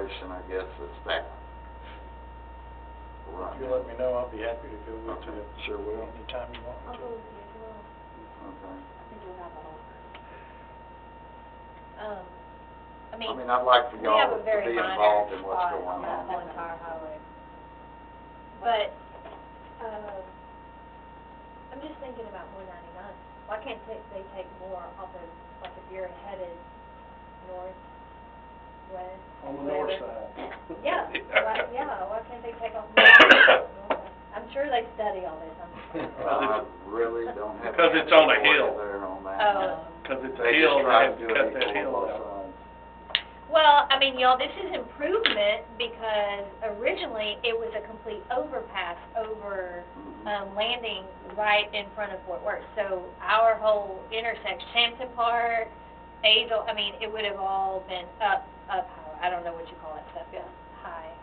situation, I guess, is staff. If you let me know, I'll be happy to go with Okay. you. Sure will. Anytime you want me I'll to. go with you as well. Okay. I think we'll have a whole. I I mean, mean, I'd like for we have y'all a to very be minor involved in what's spot going on that whole on. entire highway. But, I'm just thinking about 199. Why can't they take more off of, like if you're headed north, west? On the whatever. north side. Yeah, why can't they take off more? I'm sure they study all this, I really don't have. Because any it's on a authority hill. there on that. Oh. Because it's a They hill, just they try have to to do cut it that equal hill on both out. sides. Well, I mean, y'all, this is improvement because originally it was a complete overpass over, landing right in front of Fort Worth. So our whole intersection, Sampson Park, Azle, I mean, it would have all been up high. I don't know what you call that stuff, high.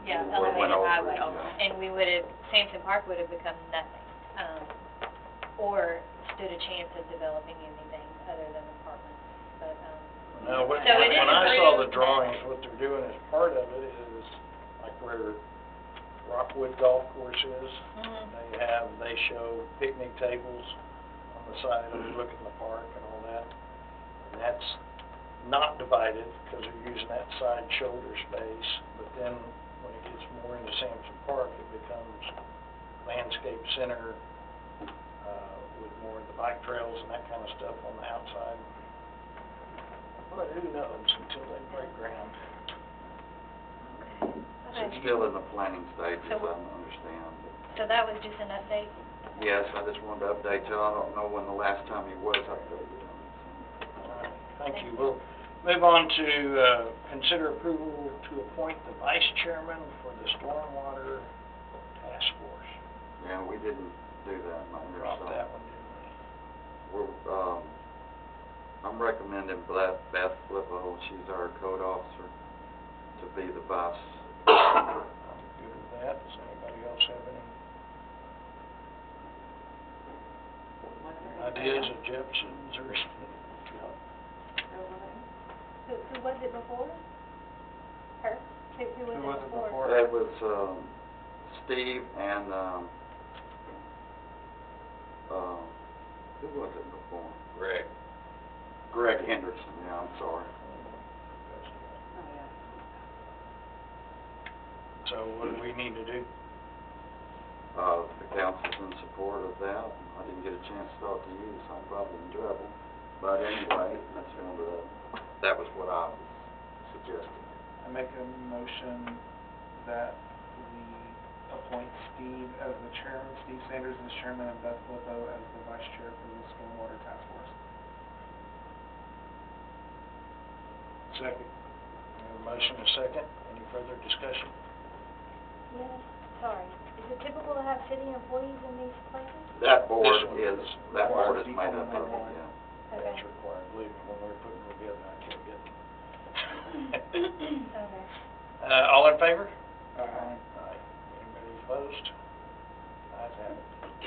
Yeah, We went elevated over it, highway. yeah. And we would have, Sampson Park would have become nothing, or stood a chance of developing anything other than apartments, but, No, So it is when I saw the improvement. drawings, what they're doing as part of it is, like where Rockwood Golf Course is, they show picnic tables on the side overlooking the park and all that. And that's not divided, because they're using that side shoulder space, but then when it gets more into Sampson Park, it becomes landscape center, with more of the bike trails and that kind of stuff on the outside. But who knows until they break ground. It's still in the planning stages, I So- understand. so that was just an update? Yes, I just wanted to update you. I don't know when the last time he was updated on it. All right, thank you. We'll move on to, consider approval to appoint the vice chairman for the Stormwater Task Force. Yeah, we didn't do that, Mayor, Dropped so that one, didn't we're, I'm recommending Beth Flippo, she's our code officer, to be the vice. we? I'm good with that. Does anybody else have any ideas of Jefferson's or? Who was it before? Her? Who was it before? That was, Steve and, who was it before? Greg Henderson, yeah, I'm sorry. So what do we need to do? The council's in support of that. I didn't get a chance to talk to you, so I'm probably in trouble. But anyway, that was what I was suggesting. I make a motion that we appoint Steve as the chairman, Steve Sanders as chairman, and Beth Flippo as the vice chair for the Stormwater Task Force. Second. We have a motion and a second. Any further discussion? Yes, sorry. Is it typical to have city employees in these places? That board This one is, is that board required is made up of, Okay. yeah. That's required. Believe me, when we're putting them together, I kept getting. Okay. All in favor? Aye. Aye. Anybody opposed? Ayes have it. I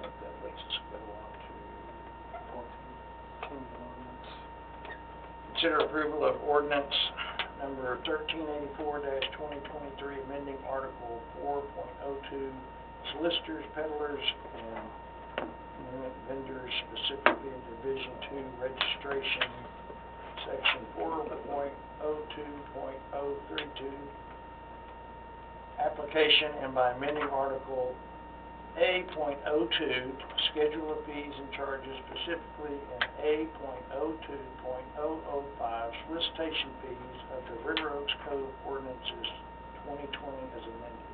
think that lets us go on to 14, ordinance. Consider approval of ordinance number 1384-2023, amending Article 4.02, solicitors, peddlers, and vendors, specifically in Division 2 registration, Section 4.02.032, application, and by amending Article A.02, schedule of fees and charges, specifically in A.02.005, solicitation fees of the River Oaks Code ordinances 2020 as amended.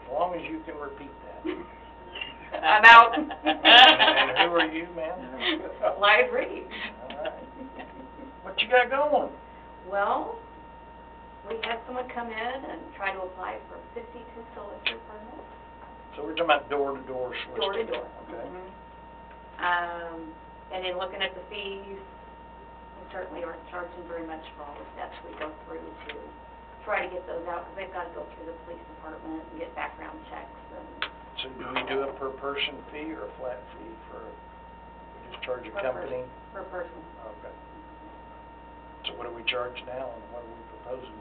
As long as you can repeat that. I'm out. And who are you, ma'am? Live read. All right. What you got going? Well, we had someone come in and try to apply for 52 solicitor permits, So we're talking about door-to-door soliciting? door to door. Okay. And in looking at the fees, we certainly aren't charging very much for all the steps we go through to try to get those out, because they've got to go through the police department and get background checks and. So do we do a per person fee or a flat fee for, we just charge a Per company? Per person. Okay. So what do we charge now, and what are we proposing?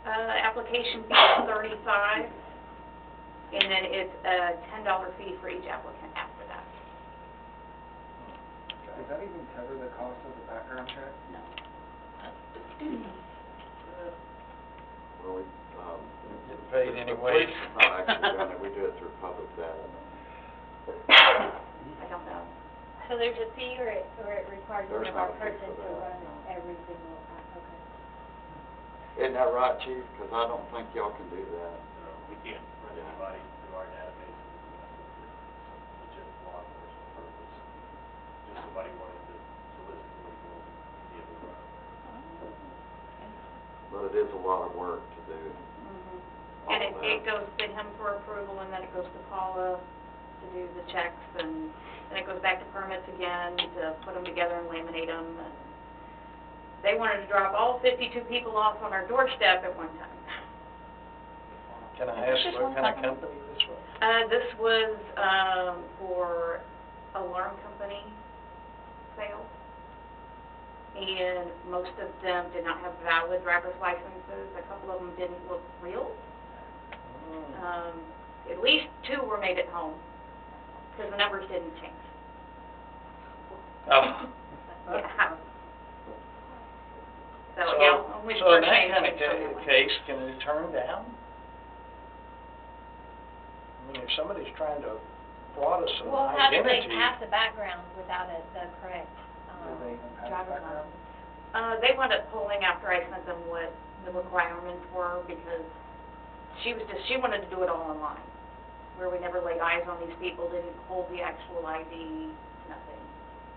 Application fee is $35, and then it's a $10 fee for each applicant after that. Does that even cover the cost of the background check? No. Well, Getting paid the anyway. police is not actually done it, we do it through public data. I don't know. So there's a fee, or it requires one There's of our not a fee person for to that, run no. every single, okay. Isn't that right, Chief? Because I don't think y'all can do that. We can't run anybody through our database unless it's legit law enforcement purpose. Just somebody wanting to solicit legal, be able to run it. But it is a lot of work to do. And it goes to him for approval, and then it goes to Paula to do the checks, and then it goes back to permits again to put them together and laminate them. And they wanted to drop all 52 people off on our doorstep at one time. Can I ask what kind of company this was? This was for alarm company sales, and most of them did not have valid driver's licenses. A couple of them didn't look real. At least 2 were made at home, because the numbers didn't change. Oh. Yeah. So, So, yeah, only so in for that change. kind of case, can it turn down? I mean, if somebody's trying to fraud us an Well, how do identity. they pass a background without the correct, Do they even have driver's background? license? They wound up pulling after I sent them what the requirements were, because she wanted to do it all online, where we never laid eyes on these people, didn't hold the actual ID, nothing.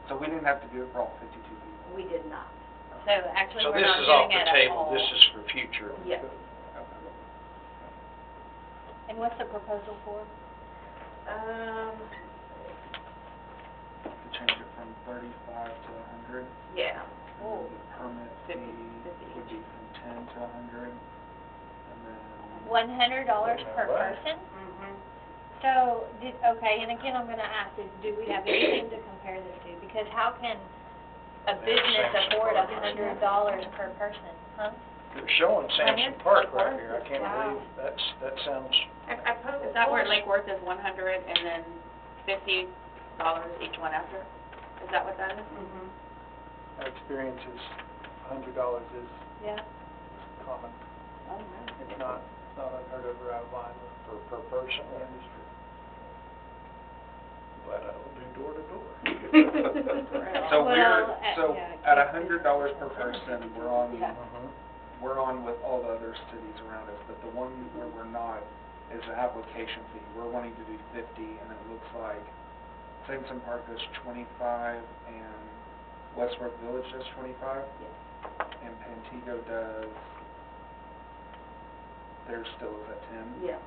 So we didn't have to do it for all 52 people? We did not. So actually, So we're this not is off doing the it at table, all. this is for future. Yes. And what's the proposal for? To change it from 35 to 100? Yeah. Oh. The permit fee would be from 10 to 100, and then... $100 per Wow. person? Mhm. So, okay, and again, I'm gonna ask, do we have anything to compare this to? Because how can a Yeah, business Samson afford Park. $100 per person, huh? They're showing Samson is Park Lake right Worth. here, I can't Wow. believe, that sounds, I posted. Is that where Lake Worth is 100 and then $50 each one after? Is that what that is? Mhm. Our experience is $100 is Yeah. common. Oh, wow. It's not unheard of or out of line per person in the industry. but I don't do door to door. So Well, so yeah, at it $100 per person, Yeah. we're on with all the other cities around us, but the one where we're not is the application fee. We're wanting to do 50, and it looks like Samson Park does 25, and Westbrook Village does 25, and Pantego does, theirs still is at 10. Yeah.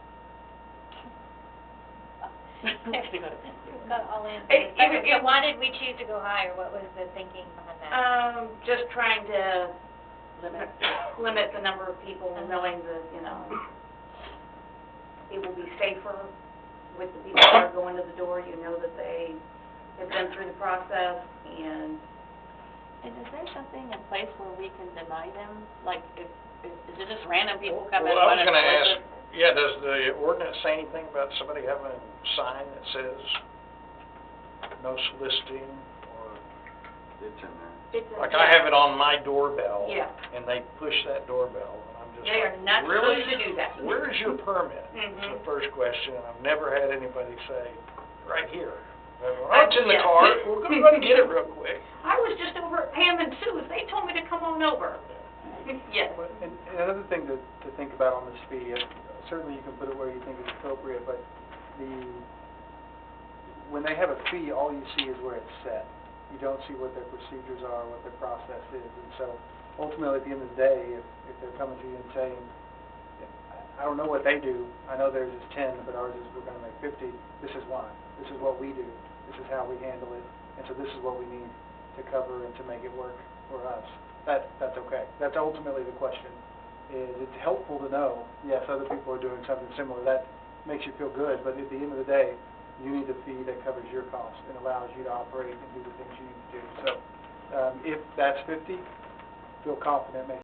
Got all in. It- Okay, it- so why did we choose to go higher? What was the thinking behind that? Just trying to Limit. limit the number of people, Uh-huh. knowing that, it will be safer with the people that are going to the door. You know that they have been through the process, and And is there something in place where we can deny them? Like, is it just random people come in Well, I was and want to gonna ask, solicit? yeah, does the ordinance say anything about somebody having a sign that says no soliciting, or, It's in there. it's... like I have it on my doorbell. Yeah. And they push that doorbell, and I'm just They are like, not really? supposed to do that. Where's your permit? Is Mhm. the first question, and I've never had anybody say, right here. Oh, it's in the Yeah. car, we're gonna run and get it real quick. I was just over at Pam and Sue's. They told me to come on over. Yes. And another thing to think about on this fee, certainly you can put it where you think it's appropriate, but when they have a fee, all you see is where it's set. You don't see what their procedures are, what their process is, and so ultimately, at the end of the day, if they're coming to you and saying, I don't know what they do, I know theirs is 10, but ours is, we're gonna make 50, this is why, this is what we do, this is how we handle it, and so this is what we need to cover and to make it work for us. That's okay. That's ultimately the question, is it's helpful to know, yes, other people are doing something similar, that makes you feel good, but at the end of the day, you need a fee that covers your costs and allows you to operate and do the things you need to do. So, if that's 50, feel confident making